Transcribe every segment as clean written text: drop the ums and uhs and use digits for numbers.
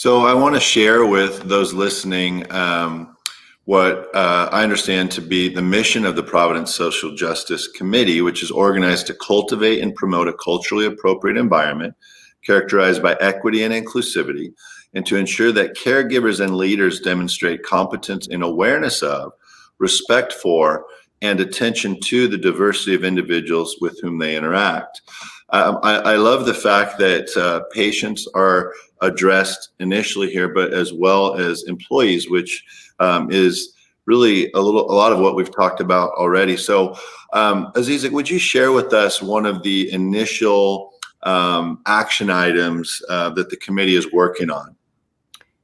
So I want to share with those listening what I understand to be the mission of the Providence Social Justice Committee, which is organized to cultivate and promote a culturally appropriate environment characterized by equity and inclusivity, and to ensure that caregivers and leaders demonstrate competence and awareness of, respect for, and attention to the diversity of individuals with whom they interact. I love the fact that patients are addressed initially here, but as well as employees, which is really a lot of what we've talked about already. So, Azizza, would you share with us one of the initial action items that the committee is working on?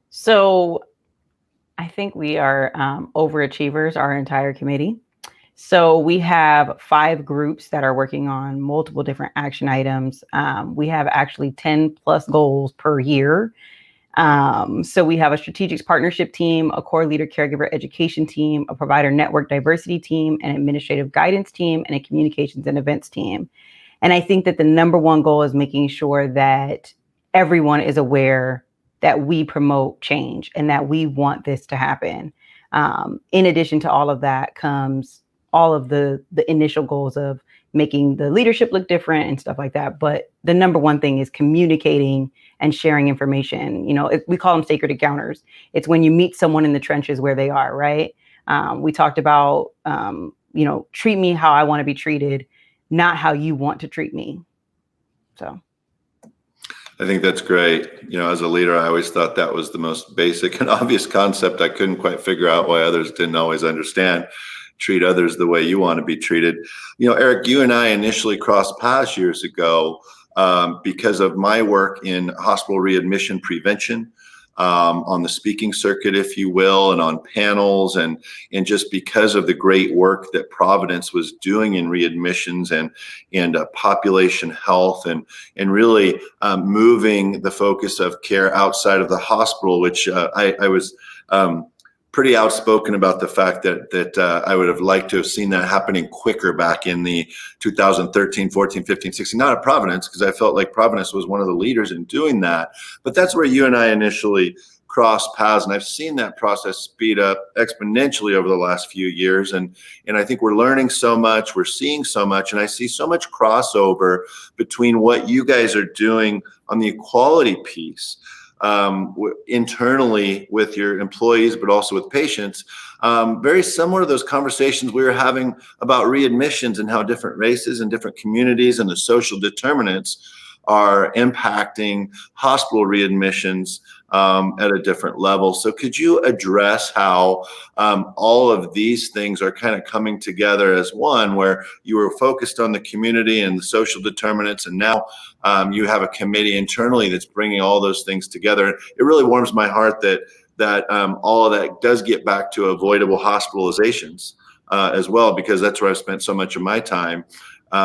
So, I think we are overachievers, our entire committee. So we have 5 groups that are working on multiple different action items. We have actually 10 plus goals per year. So we have a strategic partnership team, a core leader caregiver education team, a provider network diversity team, an administrative guidance team, and a communications and events team. And I think that the number one goal is making sure that everyone is aware that we promote change and that we want this to happen. In addition to all of that comes all of the initial goals of making the leadership look different and stuff like that. But the number one thing is communicating and sharing information. You know, we call them sacred encounters. It's when you meet someone in the trenches where they are, right? We talked about, treat me how I want to be treated, not how you want to treat me. So. I think that's great. You know, as a leader, I always thought that was the most basic and obvious concept. I couldn't quite figure out why others didn't always understand. Treat others the way you want to be treated. You know, Erik, you and I initially crossed paths years ago because of my work in hospital readmission prevention, on the speaking circuit, if you will, and on panels, and just because of the great work that Providence was doing in readmissions and population health and really moving the focus of care outside of the hospital, which I was pretty outspoken about the fact that I would have liked to have seen that happening quicker back in the 2013, 14, 15, 16, not at Providence, because I felt like Providence was one of the leaders in doing that. But that's where you and I initially crossed paths, and I've seen that process speed up exponentially over the last few years. And I think we're learning so much, we're seeing so much, and I see so much crossover between what you guys are doing on the equality piece, internally with your employees, but also with patients, very similar to those conversations we were having about readmissions and how different races and different communities and the social determinants are impacting hospital readmissions at a different level. So could you address how all of these things are kind of coming together as one, where you were focused on the community and the social determinants, and now you have a committee internally that's bringing all those things together? It really warms my heart that all of that does get back to avoidable hospitalizations as well, because that's where I've spent so much of my time.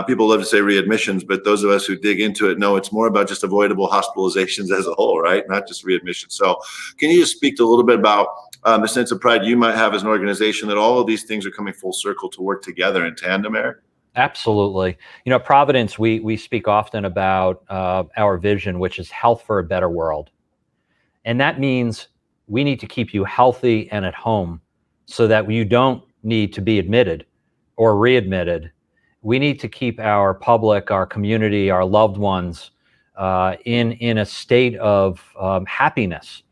People love to say readmissions, but those of us who dig into it know it's more about just avoidable hospitalizations as a whole, right? Not just readmissions. So can you just speak to a little bit about the sense of pride you might have as an organization that all of these things are coming full circle to work together in tandem, Erik? Absolutely. You know, Providence, we speak often about our vision, which is health for a better world. And that means we need to keep you healthy and at home so that you don't need to be admitted or readmitted. We need to keep our public, our community, our loved ones in a state of happiness.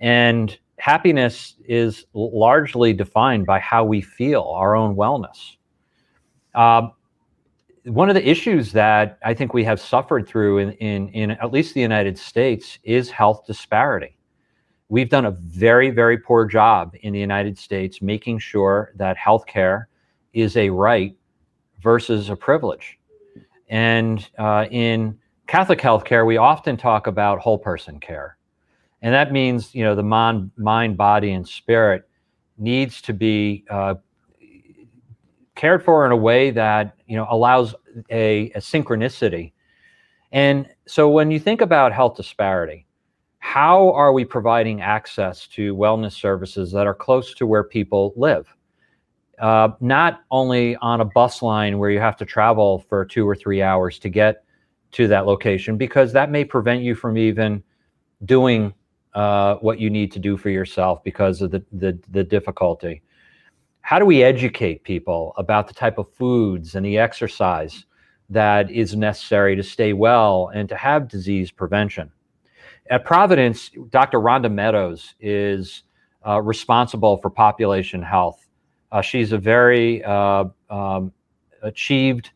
And happiness is largely defined by how we feel, our own wellness. One of the issues that I think we have suffered through in at least the United States is health disparity. We've done a very, very poor job in the United States making sure that healthcare is a right versus a privilege. And in Catholic healthcare, we often talk about whole person care. And that means, you know, the mind, body, and spirit needs to be cared for in a way that, you know, allows a synchronicity. And so when you think about health disparity, how are we providing access to wellness services that are close to where people live? Not only on a bus line where you have to travel for 2 or 3 hours to get to that location, because that may prevent you from even doing what you need to do for yourself because of the difficulty. How do we educate people about the type of foods and the exercise that is necessary to stay well and to have disease prevention? At Providence, Dr. Rhonda Meadows is responsible for population health. She's a very achieved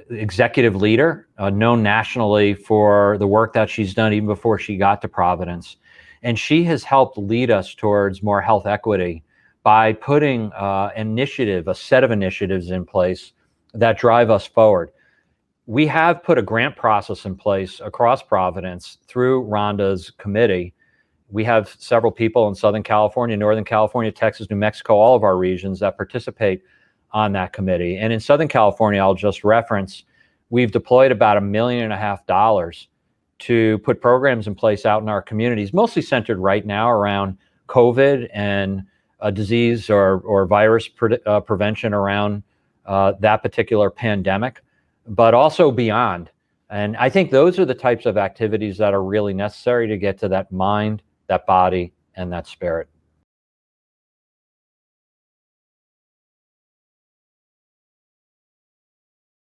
executive leader, known nationally for the work that she's done even before she got to Providence. And she has helped lead us towards more health equity by putting a set of initiatives in place that drive us forward. We have put a grant process in place across Providence through Rhonda's committee. We have several people in Southern California, Northern California, Texas, New Mexico, all of our regions that participate on that committee. And in Southern California, I'll just reference, we've deployed about $1.5 million to put programs in place out in our communities, mostly centered right now around COVID and disease or virus prevention around that particular pandemic, but also beyond. And I think those are the types of activities that are really necessary to get to that mind, that body, and that spirit.